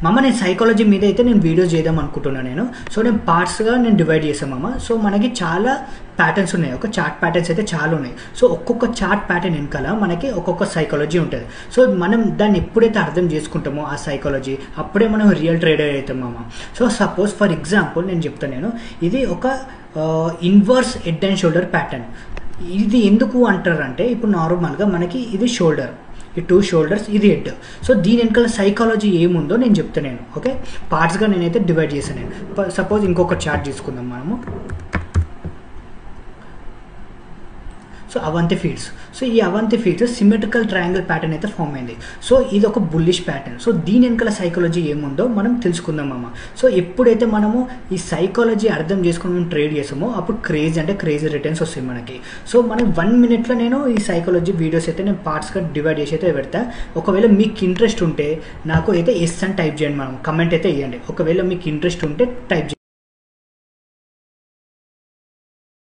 మామ నేను సైకాలజీ మీద అయితే నేను వీడియో చేద్దాం అనుకుంటున్నాను నేను. సో నేను పార్ట్స్గా నేను డివైడ్ చేసాను మామ. సో మనకి చాలా ప్యాటర్న్స్ ఉన్నాయి, ఒక చార్ట్ ప్యాటర్న్స్ అయితే చాలా ఉన్నాయి. సో ఒక్కొక్క చార్ట్ ప్యాటర్న్ వెనకాల మనకి ఒక్కొక్క సైకాలజీ ఉంటుంది. సో మనం దాన్ని ఎప్పుడైతే అర్థం చేసుకుంటామో ఆ సైకాలజీ, అప్పుడే మనం రియల్ ట్రేడర్ అవుతాం మామ. సో సపోజ్ ఫర్ ఎగ్జాంపుల్ నేను చెప్తాను, నేను ఇది ఒక inverse head and shoulder pattern. ఇది ఎందుకు అంటారంటే, ఇప్పుడు నార్మల్గా మనకి ఇది షోల్డర్, ఈ 2 షోల్డర్స్, ఇది హెడ్. సో దీని వెనకాల సైకాలజీ ఏముందో నేను చెప్తాను నేను. ఓకే, పార్ట్స్గా నేనైతే డివైడ్ చేశాను నేను. సపోజ్ ఇంకొక చార్ట్ తీసుకుందాం మనము. So Avanthi feeds. సో ఈ Avanti feeds symmetrical triangle pattern అయితే ఫామ్ అయింది. సో ఇది ఒక బుల్లిష్ ప్యాటర్న్. సో దీని వెనకాల సైకాలజీ ఏముందో మనం తెలుసుకుందాం అమ్మ. సో ఎప్పుడైతే మనము ఈ సైకాలజీ అర్థం చేసుకుని మనం ట్రేడ్ చేసామో అప్పుడు క్రేజీ రిటర్న్స్ వస్తాయి మనకి. సో మనం 1 minute నేను ఈ సైకాలజీ వీడియోస్ అయితే నేను పార్ట్స్గా డివైడ్ చేసి అయితే పెడతా. ఒకవేళ మీకు ఇంట్రెస్ట్ ఉంటే నాకు అయితే ఎస్ అని టైప్ చేయండి, మనం కమెంట్ అయితే ఇవ్వండి. ఒకవేళ మీకు ఇంట్రెస్ట్ ఉంటే టైప్